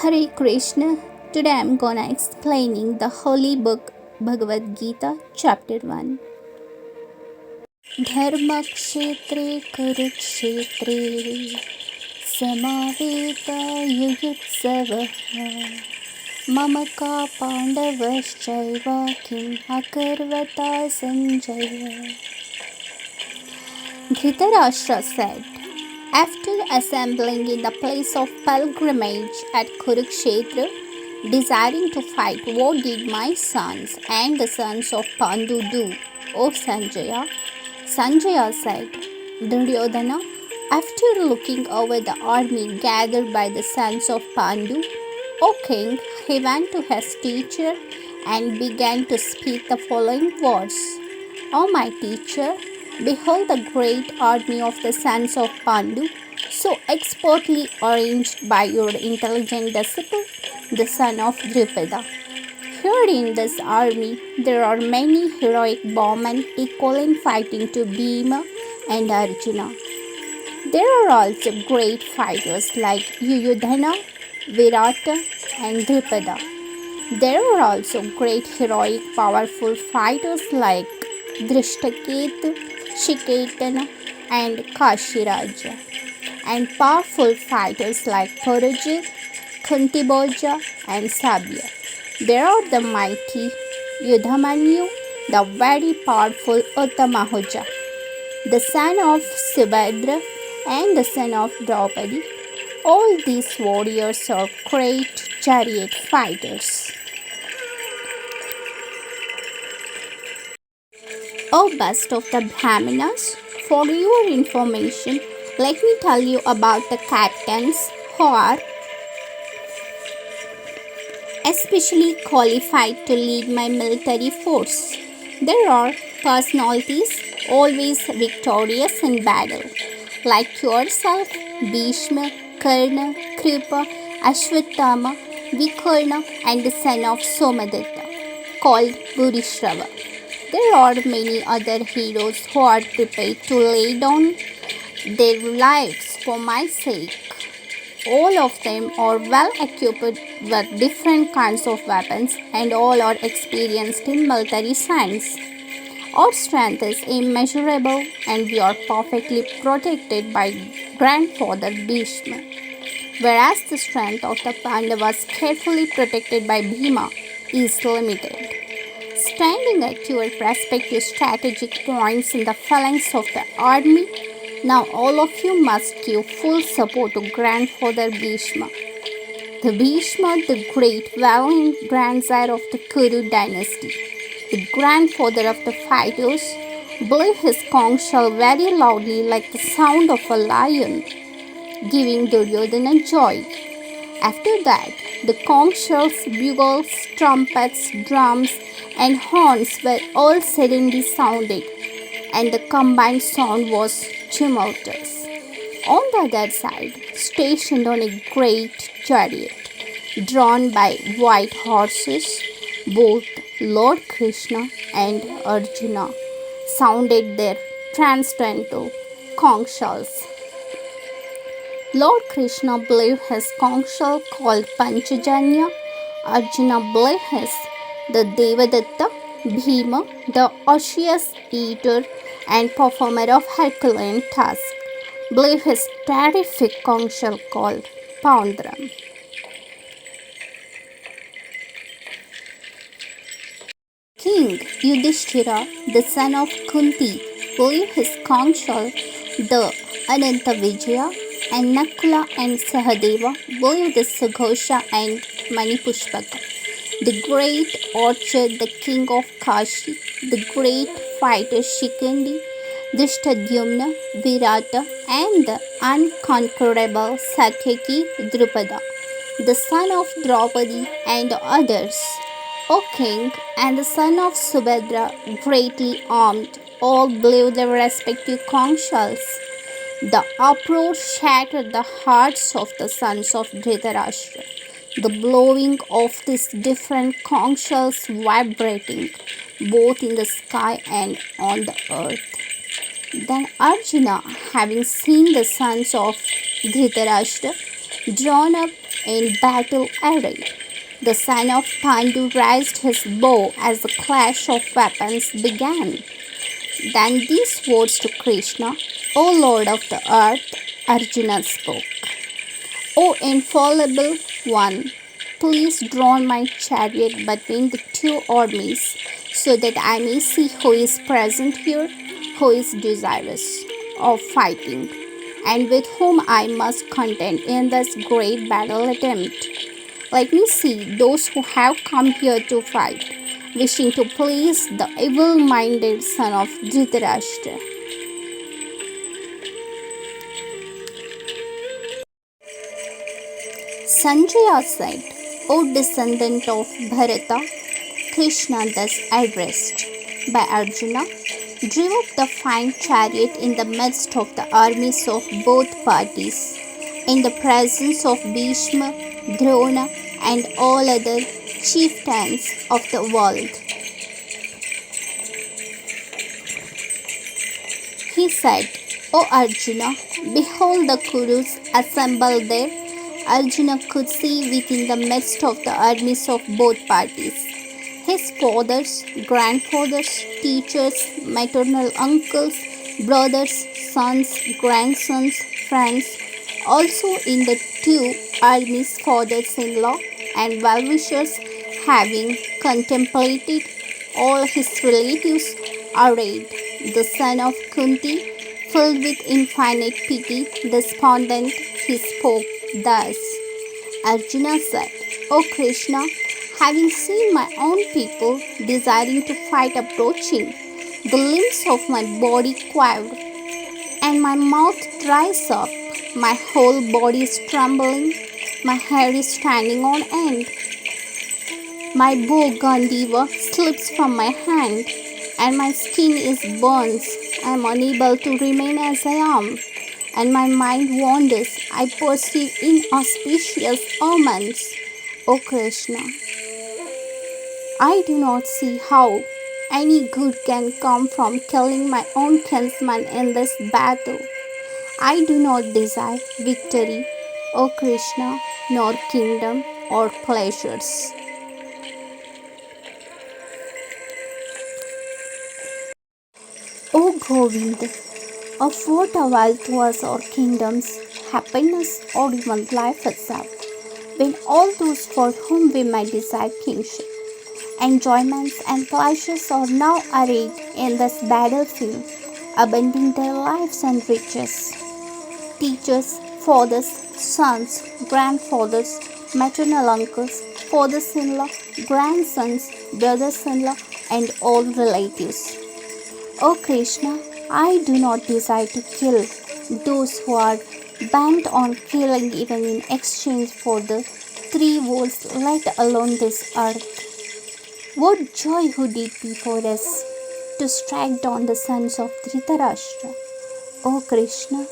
Hare Krishna. Today I'm gonna explaining the holy book Bhagavad Gita chapter 1. Dharma kshetre kurukshetre samaveta yuyutsavah mamaka pandavaschaiva kim akarvata sanjaya. Dhritarashtra said, after assembling in the place of pilgrimage at Kurukshetra, desiring to fight, what did my sons and the sons of Pandu do, O Sanjaya? Sanjaya said, Duryodhana, after looking over the army gathered by the sons of Pandu, O king, he went to his teacher and began to speak the following words. O my teacher, behold the great army of the sons of Pandu, so expertly arranged by your intelligent disciple, the son of Drupada. Here in this army, there are many heroic bowmen equal in fighting to Bhima and Arjuna. There are also great fighters like Yuyudhana, Virata, and Drupada. There are also great heroic powerful fighters like Drishtaketu, Shiketana, and Kashiraja, and powerful fighters like Parajit, Kuntiboja, and Sabya. There are the mighty Yudhamanyu, the very powerful Uttamahuja, the son of Subhadra and the son of Draupadi. All these warriors are great chariot fighters. O best of the Brahmanas, for your information, let me tell you about the captains who are especially qualified to lead my military force. There are personalities always victorious in battle, like yourself, Bhishma, Karna, Kripa, Ashwatthama, Vikarna, and the son of Somadatta, called Bhurishrava. There are many other heroes who are prepared to lay down their lives for my sake. All of them are well equipped with different kinds of weapons and all are experienced in military science. Our strength is immeasurable and we are perfectly protected by grandfather Bhishma, whereas the strength of the Pandavas carefully protected by Bhima is limited. Standing at your respective strategic points in the phalanx of the army, now all of you must give full support to grandfather Bhishma. The Bhishma, the great valiant grandsire of the Kuru dynasty, the grandfather of the fighters, blew his conch shell very loudly like the sound of a lion, giving Duryodhana joy. After that, the conch shells, bugles, trumpets, drums, and horns were all suddenly sounded, and the combined sound was tumultuous. On the other side, stationed on a great chariot, drawn by white horses, both Lord Krishna and Arjuna sounded their transcendental conch shells. Lord Krishna blew his conch shell called Panchajanya, Arjuna blew his, the Devadatta, Bhima, the auspicious eater and performer of Herculean task, blew his terrific conch shell called Poundram. King Yudhishthira, the son of Kunti, blew his conch shell, the Ananta Vijaya, and Nakula and Sahadeva blew the Sughosha and Manipushpaka. The great archer, the king of Kashi, the great fighter Shikandi, Drishtadyumna, Virata, and the unconquerable Satyaki Drupada, the son of Draupadi, and others. O king and the son of Subhadra, greatly armed, all blew their respective conch shells. The uproar shattered the hearts of the sons of Dhritarashtra, the blowing of these different conch shells vibrating both in the sky and on the earth. Then Arjuna, having seen the sons of Dhritarashtra drawn up in battle array. The son of Pandu raised his bow as the clash of weapons began. Then these words to Krishna, O Lord of the earth, Arjuna spoke. O infallible one, please draw my chariot between the two armies, so that I may see who is present here, who is desirous of fighting, and with whom I must contend in this great battle attempt. Let me see those who have come here to fight, wishing to please the evil-minded son of Dhritarashtra. Sanjaya said, O descendant of Bharata, Krishna thus addressed by Arjuna, drew up the fine chariot in the midst of the armies of both parties, in the presence of Bhishma, Drona, and all other chieftains of the world. He said, O Arjuna, behold the Kurus assembled there. Arjuna could see within the midst of the armies of both parties his fathers, grandfathers, teachers, maternal uncles, brothers, sons, grandsons, friends, also in the two armies fathers-in-law and well-wishers, having contemplated all his relatives arrayed. The son of Kunti, filled with infinite pity, despondent, he spoke thus. Arjuna said, O Krishna, having seen my own people desiring to fight approaching, the limbs of my body quiver, and my mouth dries up, my whole body is trembling, my hair is standing on end. My bow Gandiva slips from my hand, and my skin is burns. I am unable to remain as I am, and my mind wanders. I perceive inauspicious omens. O Krishna, I do not see how any good can come from killing my own kinsman in this battle. I do not desire victory, O Krishna, nor kingdom or pleasures. O Govind, of what avail to us or kingdoms, happiness, or even life itself, when all those for whom we might desire kingship, enjoyments, and pleasures are now arrayed in this battlefield, abandoning their lives and riches? Teachers, fathers, sons, grandfathers, maternal uncles, fathers-in-law, grandsons, brothers-in-law, and all relatives. O Krishna, I do not desire to kill those who are bent on killing even in exchange for the three worlds, let alone this earth. What joy would it be for us to strike down the sons of Dhritarashtra? O Krishna,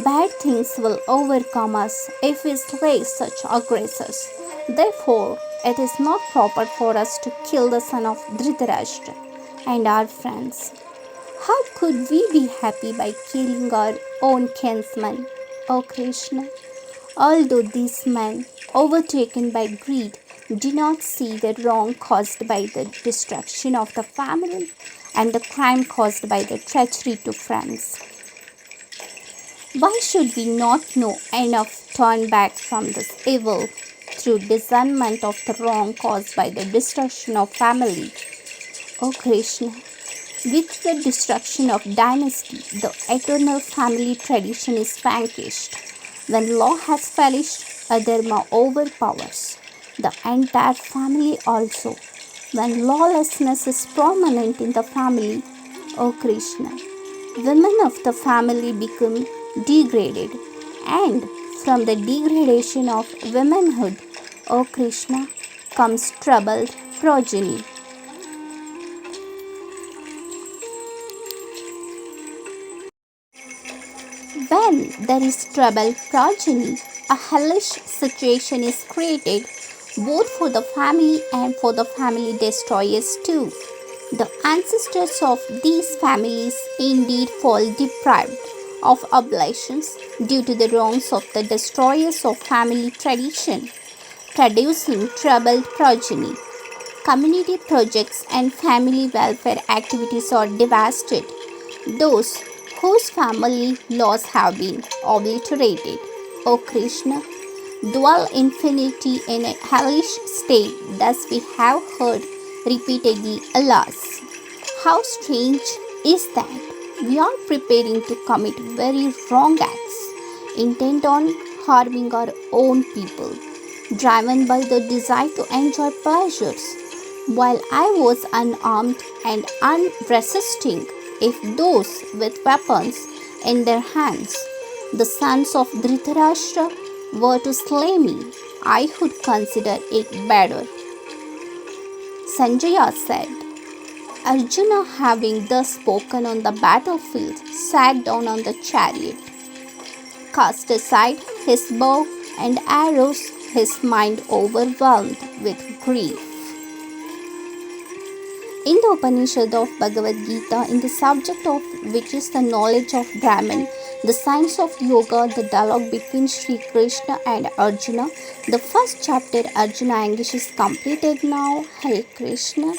bad things will overcome us if we slay such aggressors. Therefore, it is not proper for us to kill the son of Dhritarashtra and our friends. How could we be happy by killing our own kinsmen, O Krishna? Although these men, overtaken by greed, do not see the wrong caused by the destruction of the family and the crime caused by the treachery to friends. Why should we not know enough to turn back from this evil through discernment of the wrong caused by the destruction of family? O Krishna, with the destruction of dynasty, the eternal family tradition is vanquished. When law has perished, adharma overpowers the entire family also. When lawlessness is prominent in the family, O Krishna, women of the family become degraded, and from the degradation of womanhood, O Krishna, comes troubled progeny. When there is troubled progeny, a hellish situation is created both for the family and for the family destroyers too. The ancestors of these families indeed fall deprived of oblations due to the wrongs of the destroyers of family tradition, producing troubled progeny. Community projects and family welfare activities are devastated. Those whose family laws have been obliterated, O Krishna, dwell infinity in a hellish state. Thus we have heard repeatedly, alas. How strange is that we are preparing to commit very wrong acts, intent on harming our own people, driven by the desire to enjoy pleasures, while I was unarmed and unresisting. If those with weapons in their hands, the sons of Dhritarashtra, were to slay me, I would consider it better. Sanjaya said. Arjuna, having thus spoken on the battlefield, sat down on the chariot, cast aside his bow and arrows, his mind overwhelmed with grief. In the Upanishad of Bhagavad Gita, in the subject of which is the knowledge of Brahman, the science of yoga, the dialogue between Sri Krishna and Arjuna, the first chapter Arjuna anguish is completed now. Hare Krishna.